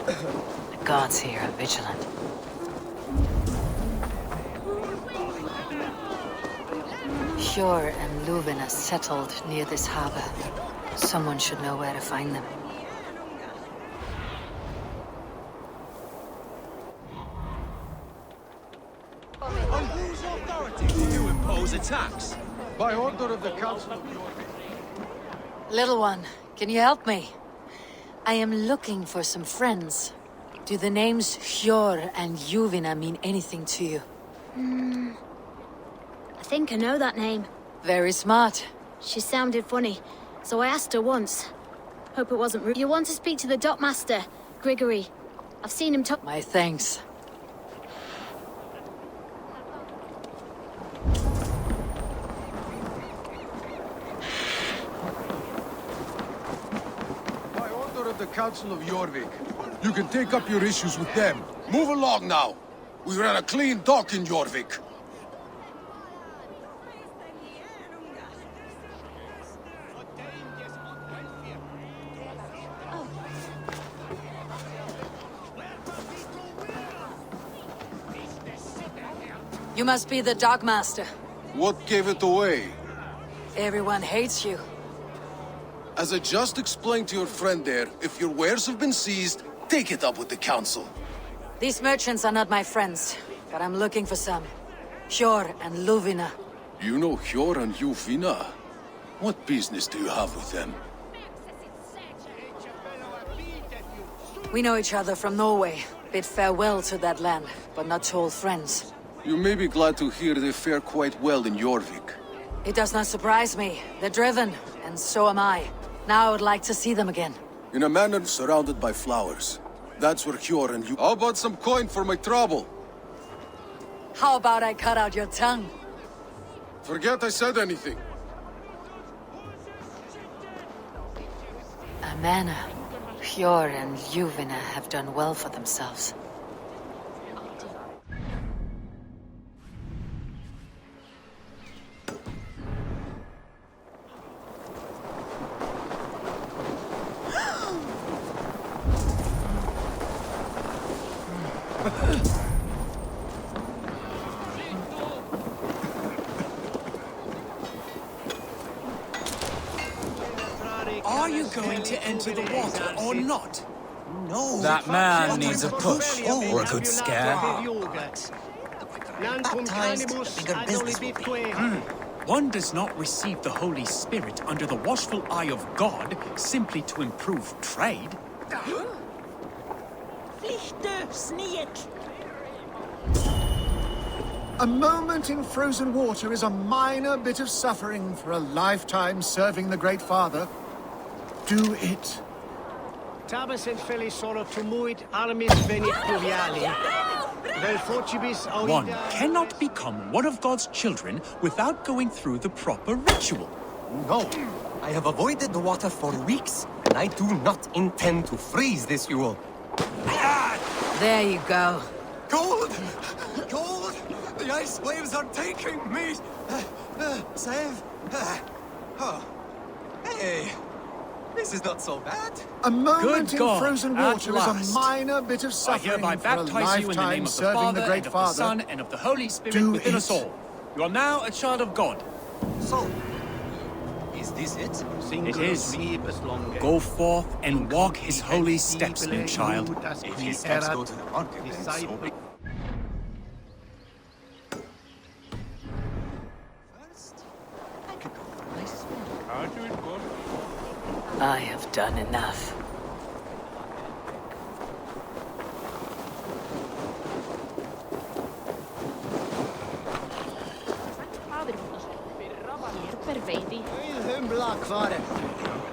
The gods here are vigilant. Hjor and Luvin are settled near this harbor. Someone should know where to find them. On whose authority do you impose attacks? By order of the Council of York. Little one, can you help me? I am looking for some friends. Do the names Hjor and Juvina mean anything to you? I think I know that name. Very smart. She sounded funny, so I asked her once. Hope it wasn't rude. You want to speak to the dockmaster, Grigory? I've seen him talk. My thanks. By order of the Council of Jorvik. You can take up your issues with them. Move along now. We ran a clean dock in Jorvik. You must be the Dogmaster. What gave it away? Everyone hates you. As I just explained to your friend there, if your wares have been seized, take it up with the Council. These merchants are not my friends, but I'm looking for some. Hjor and Luvina. You know Hjor and Juvina? What business do you have with them? We know each other from Norway. Bid farewell to that land, but not to old friends. You may be glad to hear they fare quite well in Jorvik. It does not surprise me. They're driven, and so am I. Now I would like to see them again. In a manor surrounded by flowers. That's where Hjor and you... How about some coin for my trouble? How about I cut out your tongue? Forget I said anything. A manor. Hjor and Juvina have done well for themselves. Are you going to enter the water or not? No. That man needs a push or a good scare. Baptized, the bigger business will be. One does not receive the Holy Spirit under the watchful eye of God simply to improve trade. A moment in frozen water is a minor bit of suffering for a lifetime serving the Great Father. Do it. Tabas et felisoro tumuit armis venit pluviali. Vel fortibus One audida... cannot become one of God's children without going through the proper ritual. No. I have avoided the water for weeks, and I do not intend to freeze this Yule. There you go. Gold! Gold! The ice waves are taking me! Save? Oh. Hey! This is not so bad. A moment Good in God, frozen at water is last. a minor bit of I suffering hereby for a baptize you in the name lifetime of the serving Father, the Great and of the Father. Son, and of the Holy Spirit Do within it. us all. You are now a child of God. So, is this it? It is. Go forth and walk his holy steps, new child. If his steps go to the market, then so be. First, I could go for a nice swim. I have done enough. Humla kvaret.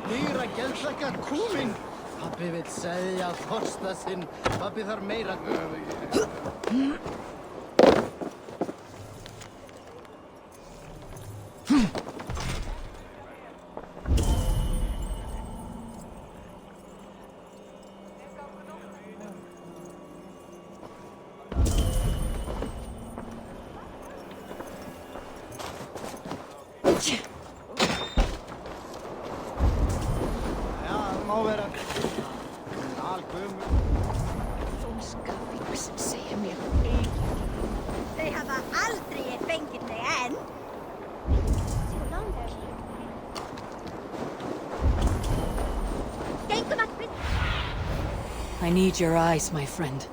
Nýra geldlaka kúmin. Pappi vill selja þorsta sinn. Pappi þarf meira. I need your eyes, my friend.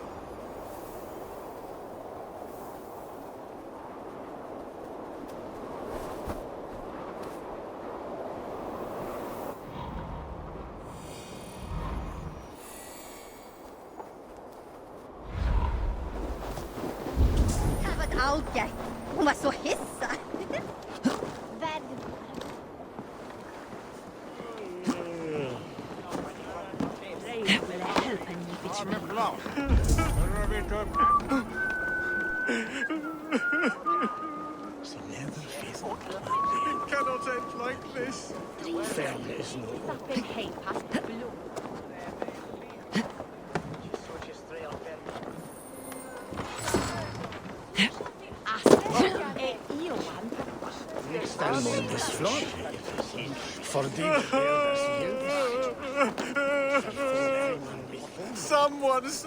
Vad alke. Hon var så hissad. It cannot end like this. Someone's...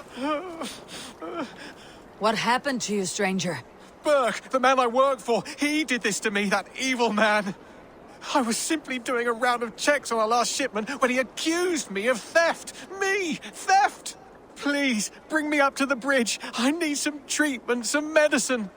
What happened to you, stranger? Burke, the man I work for, he did this to me, that evil man. I was simply doing a round of checks on our last shipment when he accused me of theft. Me! Theft! Please, bring me up to the bridge. I need some treatment, some medicine.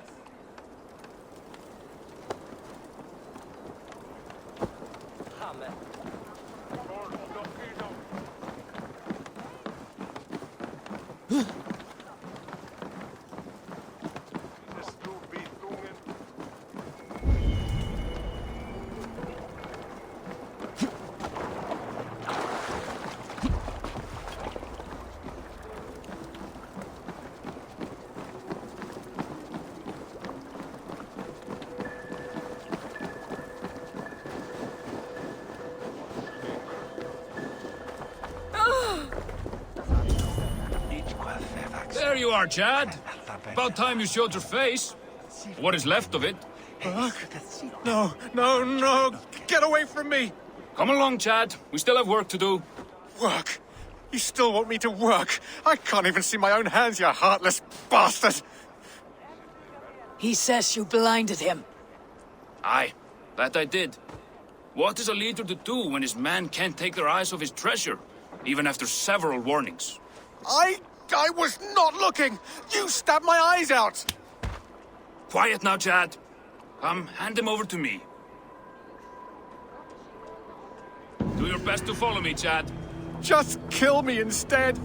There you are, Chad. About time you showed your face. What is left of it. Burke? No, no, no! Get away from me! Come along, Chad. We still have work to do. Work? You still want me to work? I can't even see my own hands, you heartless bastard! He says you blinded him. Aye, that I did. What is a leader to do when his men can't take their eyes off his treasure, even after several warnings? I was not looking! You stabbed my eyes out! Quiet now, Chad. Come, hand him over to me. Do your best to follow me, Chad. Just kill me instead!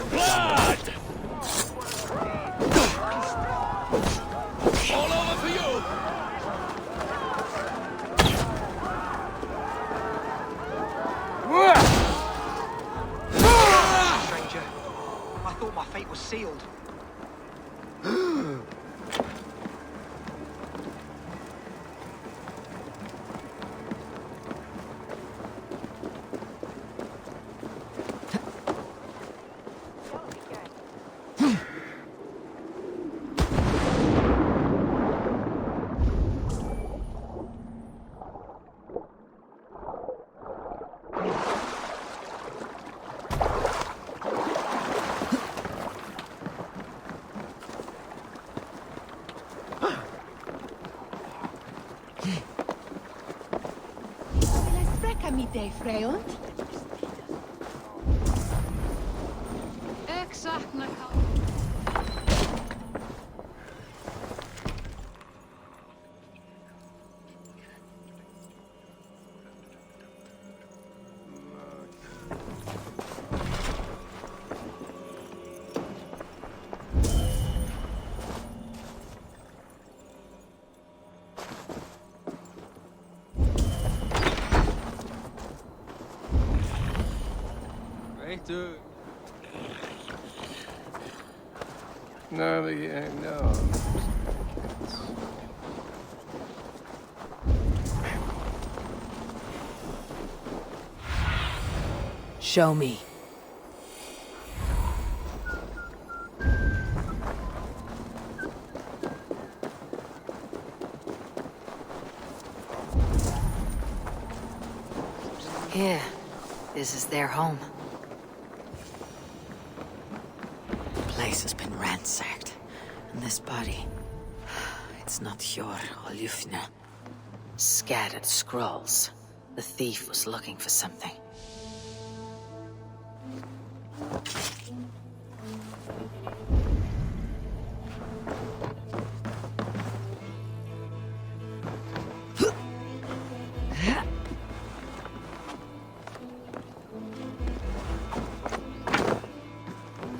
Blood! All over for you! Stranger, I thought my fate was sealed. Freund? No, no. Show me. Here. This is their home. The place has been ransacked, and this body, It's not Hjor or Ljufna. Scattered scrolls. The thief was looking for something.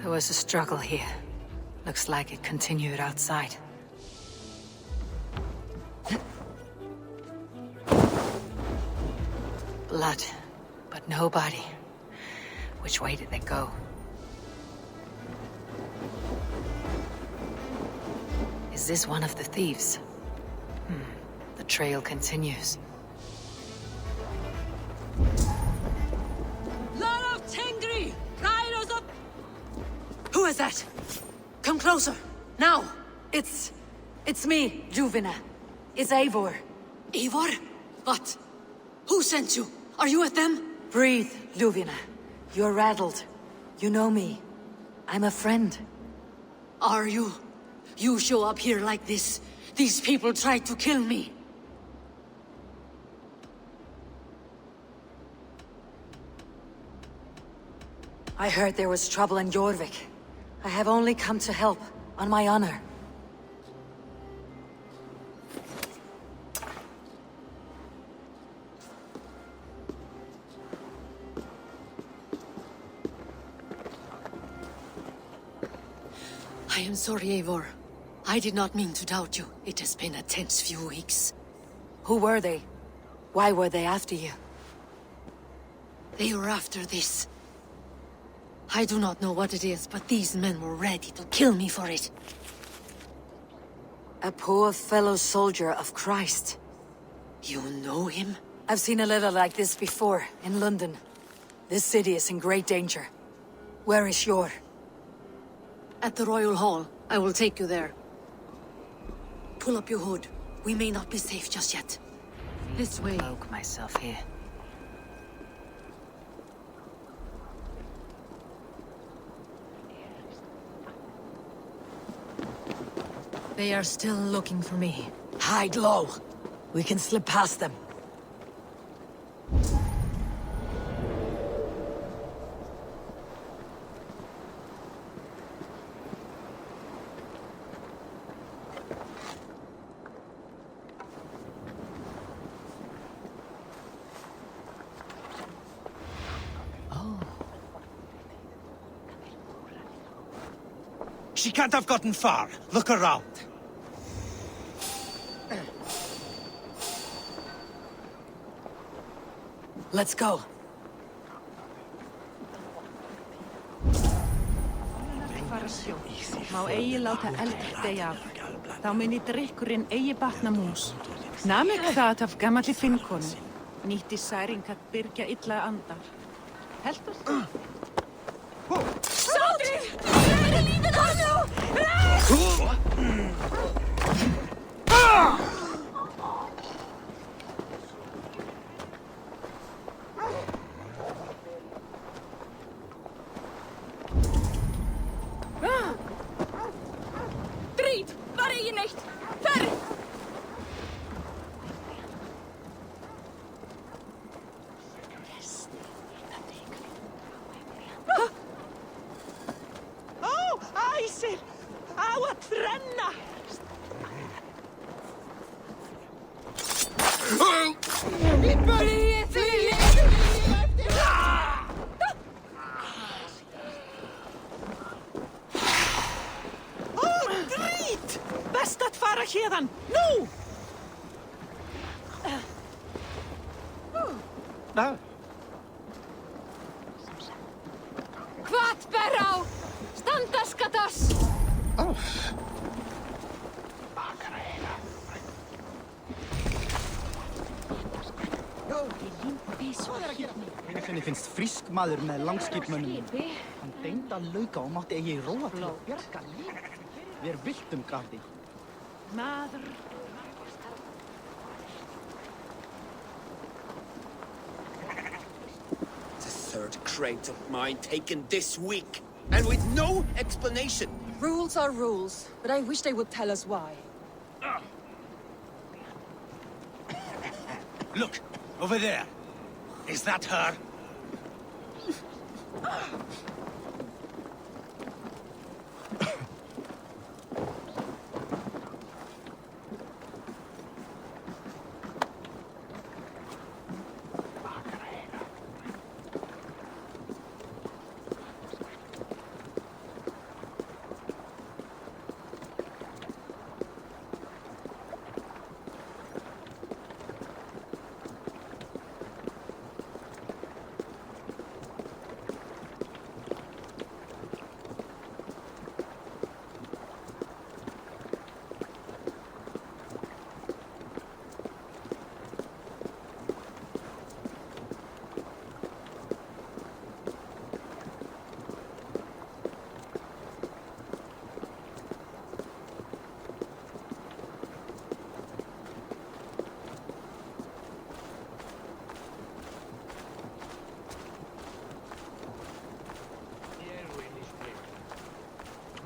There was a struggle here. Looks like it continued outside. Blood, but no body. Which way did they go? Is this one of the thieves? The trail continues. Lord of Tengri! Riders up! Who is that? Come closer, now! It's me, Juvina. It's Eivor. Eivor? What? Who sent you? Are you with them? Breathe, Ljuvina. You're rattled. You know me. I'm a friend. Are you? You show up here like this. These people tried to kill me. I heard there was trouble in Jorvik. I have only come to help, on my honor. I am sorry, Eivor. I did not mean to doubt you. It has been a tense few weeks. Who were they? Why were they after you? They were after this. I do not know what it is, but these men were ready to kill me for it. A poor fellow soldier of Christ. You know him? I've seen a little like this before, in London. This city is in great danger. Where is Hjor? At the Royal Hall. I will take you there. Pull up your hood. We may not be safe just yet. This way. Cloak myself here. They are still looking for me. Hide low. We can slip past them. She can't have gotten far. Look around. Let's go. Má eigi láta eld deyja af. Þá muni drykkurinn eigi batna mús. Namik það af gamalli finnkonu. Nýtti særing að byrgja illa andar. Heldur? Sátri! Læri lífið á nú! Drít! Var eigi neitt! Ferð! Æsir! Á að trenna! Blíð því! Ó, drít! Best að fara hérðan, nú! Hvað ber á? Standaskatas! Henni finnst frísk maður með langskipmönnum. Hann deynda lauka og mátti eigi róa til að bjarga líf. Við villtum grafði. Maður. The third crate of mine taken this week, and with no explanation. Rules are rules, but I wish they would tell us why. Look, over there. Is that her?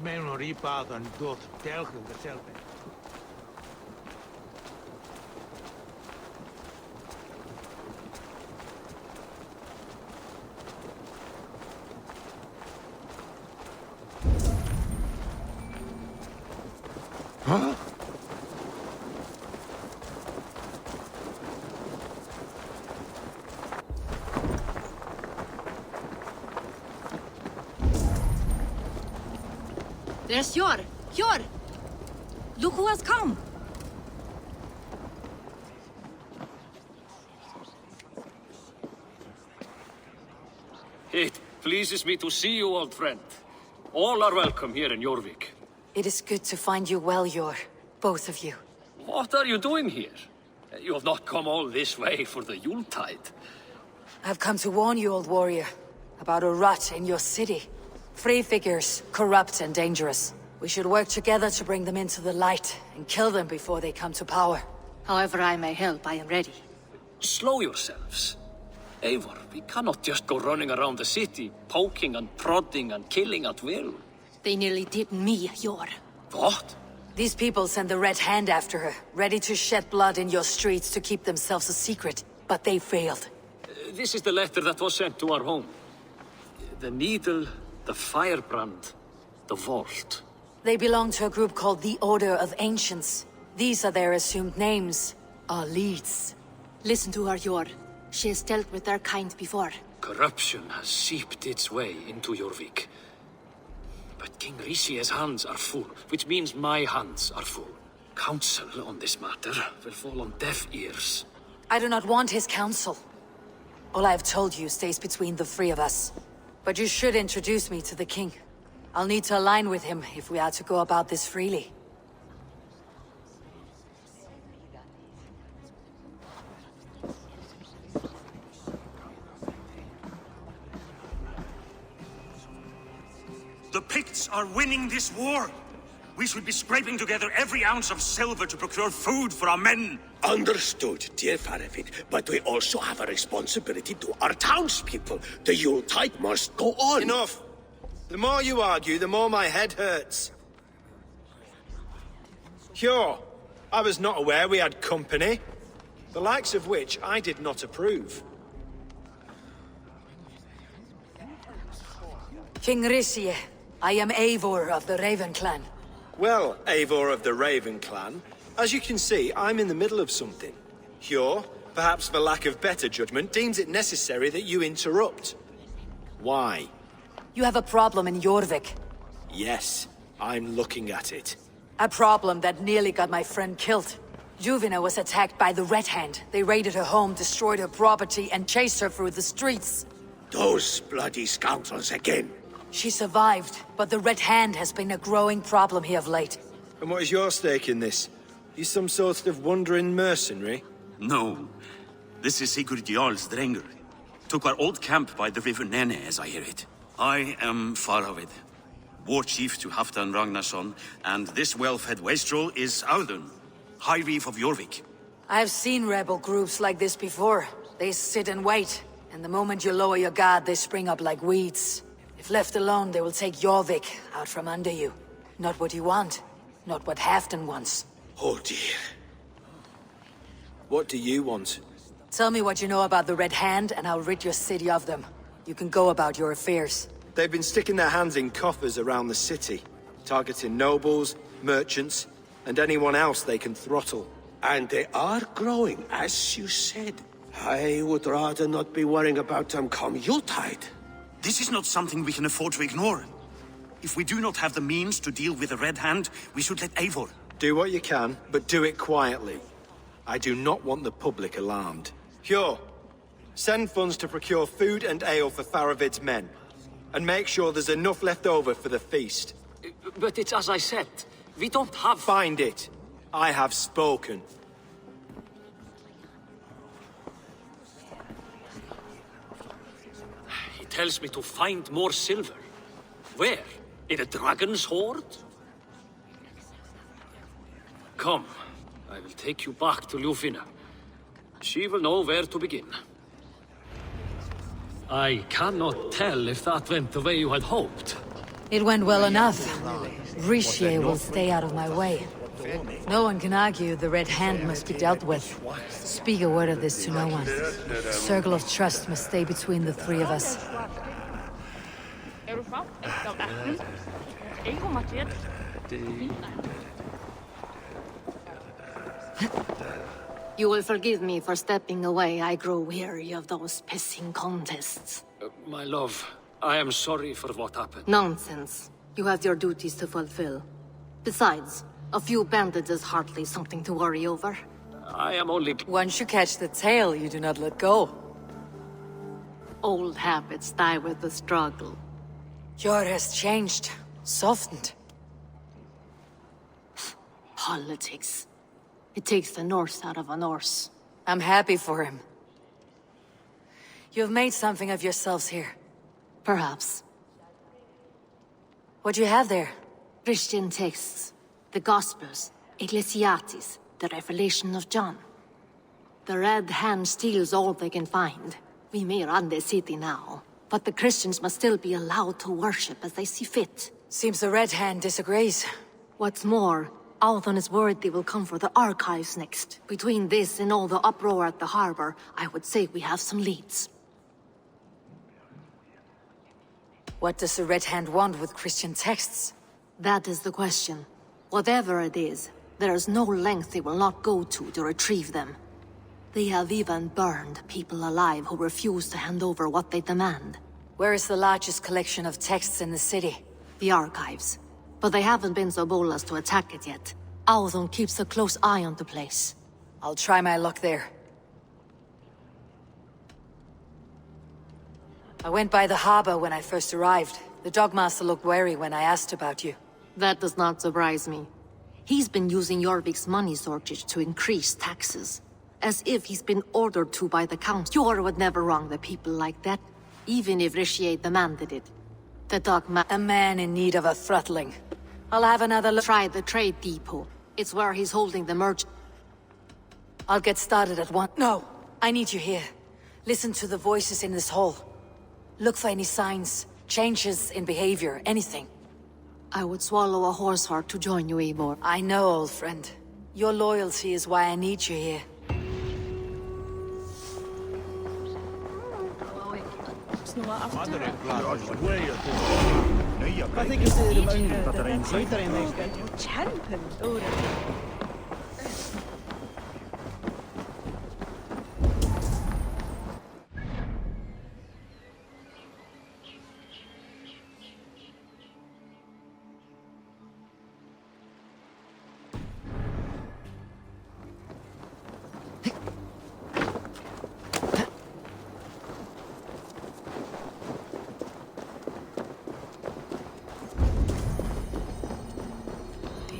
Men och ripadan dot telgen dezelfde. Huh? There's Hjor! Hjor! Look who has come! It pleases me to see you, old friend. All are welcome here in Jorvik. It is good to find you well, Yor. Both of you. What are you doing here? You have not come all this way for the Yuletide. I've come to warn you, old warrior, about a rot in your city. Free figures, corrupt and dangerous. We should work together to bring them into the light and kill them before they come to power. However I may help, I am ready. Slow yourselves. Eivor, we cannot just go running around the city, poking and prodding and killing at will. They nearly did me, Hjor. What? These people send the Red Hand after her, ready to shed blood in your streets to keep themselves a secret. But they failed. This is the letter that was sent to our home. The needle, the firebrand, the vault. They belong to a group called the Order of Ancients. These are their assumed names, our leads. Listen to her, Hjor. She has dealt with their kind before. Corruption has seeped its way into Jorvik. But King Risie's hands are full, which means my hands are full. Counsel on this matter will fall on deaf ears. I do not want his counsel. All I have told you stays between the three of us. But you should introduce me to the king. I'll need to align with him if we are to go about this freely. The Picts are winning this war. We should be scraping together every ounce of silver to procure food for our men. Understood, dear Farevik, but we also have a responsibility to our townspeople. The Yuletide must go on. Enough! The more you argue, the more my head hurts. Sure, I was not aware we had company, the likes of which I did not approve. King Risie, I am Eivor of the Raven Clan. Well, Eivor of the Raven Clan, as you can see, I'm in the middle of something. Hjor, perhaps for lack of better judgment, deems it necessary that you interrupt. Why? You have a problem in Jorvik. Yes, I'm looking at it. A problem that nearly got my friend killed. Juvina was attacked by the Red Hand. They raided her home, destroyed her property, and chased her through the streets. Those bloody scoundrels again. She survived, but the Red Hand has been a growing problem here of late. And what is your stake in this? You some sort of wandering mercenary? No. This is Sigurd Jarl's Drenger. Took our old camp by the river Nene, as I hear it. I am Faravid, war chief to Halfdan Ragnarsson, and this well-fed wastrel is Audun, High Reef of Jorvik. I've seen rebel groups like this before. They sit and wait, and the moment you lower your guard, they spring up like weeds. If left alone, they will take Jorvik out from under you. Not what you want, not what Halfdan wants. Oh dear. What do you want? Tell me what you know about the Red Hand, and I'll rid your city of them. You can go about your affairs. They've been sticking their hands in coffers around the city, targeting nobles, merchants, and anyone else they can throttle. And they are growing, as you said. I would rather not be worrying about them come Yuletide. This is not something we can afford to ignore. If we do not have the means to deal with the Red Hand, we should let Eivor. Do what you can, but do it quietly. I do not want the public alarmed. Hjor, send funds to procure food and ale for Faravid's men. And make sure there's enough left over for the feast. But it's as I said. We don't have... Find it. I have spoken. He tells me to find more silver. Where? In a dragon's hoard? Come, I will take you back to Ljufina. She will know where to begin. I cannot tell if that went the way you had hoped. It went well enough. Richier will stay out of my way. No one can argue the Red Hand must be dealt with. Speak a word of this to no one. The circle of trust must stay between the three of us. You will forgive me for stepping away. I grow weary of those pissing contests. My love, I am sorry for what happened. Nonsense. You have your duties to fulfill. Besides, a few bandits is hardly something to worry over. I am only... Once you catch the tail, you do not let go. Old habits die with the struggle. Jor has changed. Softened. Politics. It takes the Norse out of a Norse. I'm happy for him. You've made something of yourselves here. Perhaps. What do you have there? Christian texts. The Gospels. Ecclesiastes. The Revelation of John. The Red Hand steals all they can find. We may run the city now, but the Christians must still be allowed to worship as they see fit. Seems the Red Hand disagrees. What's more, Althon is worried they will come for the archives next. Between this and all the uproar at the harbor, I would say we have some leads. What does the Red Hand want with Christian texts? That is the question. Whatever it is, there is no length they will not go to retrieve them. They have even burned people alive who refuse to hand over what they demand. Where is the largest collection of texts in the city? The archives. But they haven't been so bold as to attack it yet. Althon keeps a close eye on the place. I'll try my luck there. I went by the harbor when I first arrived. The Dogmaster looked wary when I asked about you. That does not surprise me. He's been using Jorvik's money shortage to increase taxes. As if he's been ordered to by the council. Jor would never wrong the people like that, even if Richier demanded it. The A man in need of a throttling. I'll have another look. Try the trade depot. It's where he's holding the merchant. I'll get started at once. No, I need you here. Listen to the voices in this hall. Look for any signs, changes in behavior, anything. I would swallow a horse heart to join you, Eivor. I know, old friend. Your loyalty is why I need you here. Vad tänker du om ungdomar?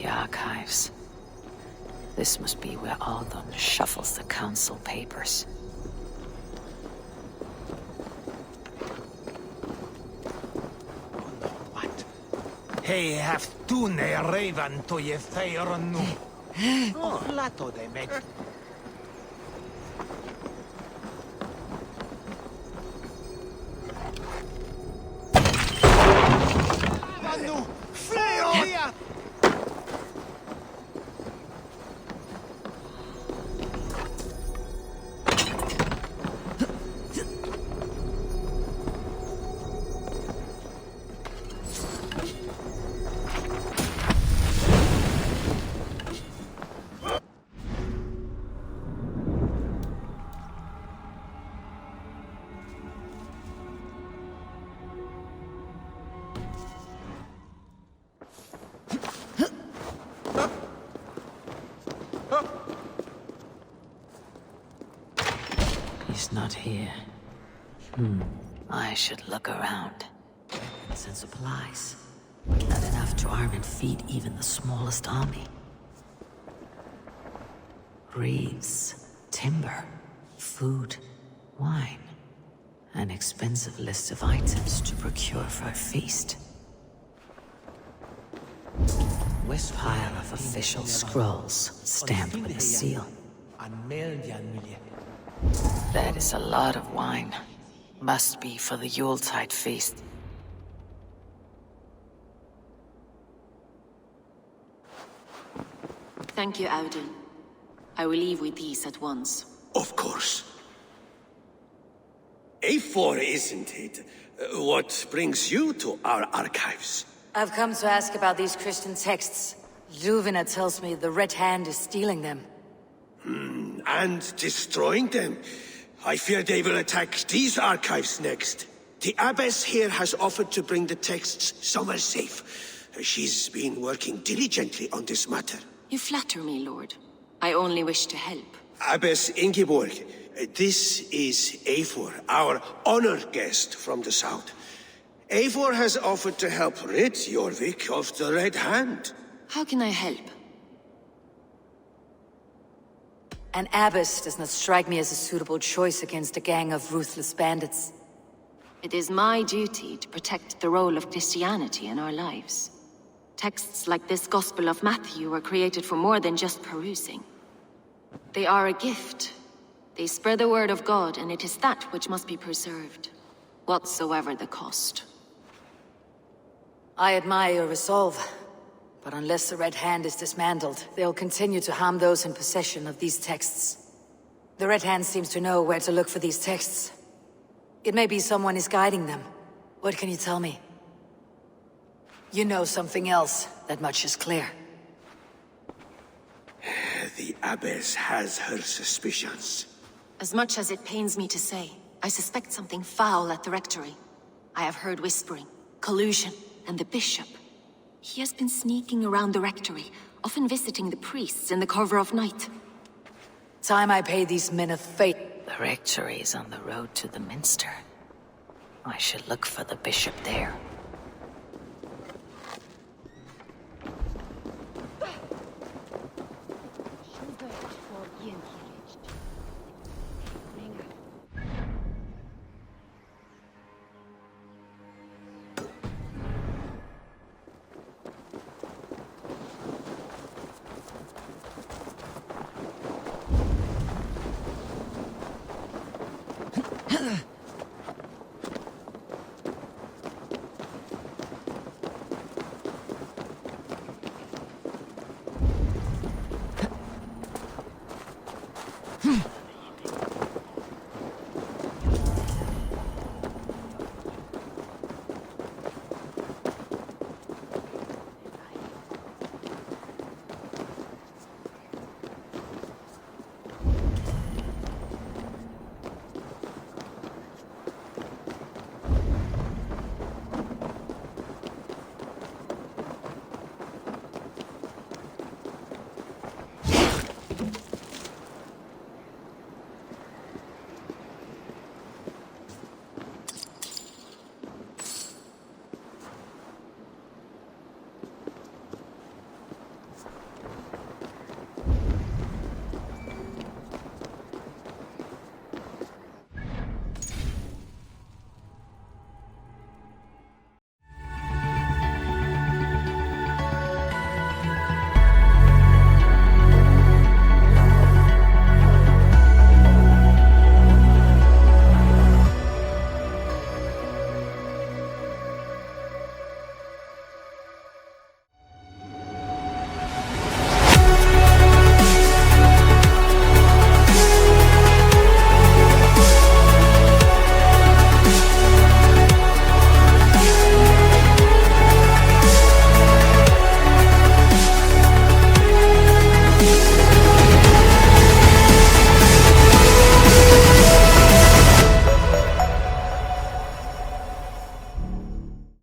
Archives. This must be where Althon shuffles the council papers. Hei häftune raven to je feirnu. Lato de meg. Manu, fleoria! She's not here. I should look around. Weapons and supplies. Not enough to arm and feed even the smallest army. Reeds, timber, food, wine. An expensive list of items to procure for a feast. This pile of official scrolls, stamped with a seal. That is a lot of wine. Must be for the Yuletide feast. Thank you, Audun. I will leave with these at once. Of course. A4, isn't it? What brings you to our archives? I've come to ask about these Christian texts. Juvena tells me the Red Hand is stealing them. And destroying them. I fear they will attack these archives next. The abbess here has offered to bring the texts somewhere safe. She's been working diligently on this matter. You flatter me, Lord. I only wish to help. Abbess Ingeborg, this is Eivor, our honored guest from the south. Eivor has offered to help rid Jorvik of the Red Hand. How can I help? An abbess does not strike me as a suitable choice against a gang of ruthless bandits. It is my duty to protect the role of Christianity in our lives. Texts like this Gospel of Matthew were created for more than just perusing. They are a gift. They spread the word of God, and it is that which must be preserved, whatsoever the cost. I admire your resolve, but unless the Red Hand is dismantled, they'll continue to harm those in possession of these texts. The Red Hand seems to know where to look for these texts. It may be someone is guiding them. What can you tell me? You know something else, that much is clear. The abbess has her suspicions. As much as it pains me to say, I suspect something foul at the rectory. I have heard whispering, collusion, and the bishop. He has been sneaking around the rectory, often visiting the priests in the cover of night. Time I pay these men a fate. The rectory is on the road to the minster. I should look for the bishop there.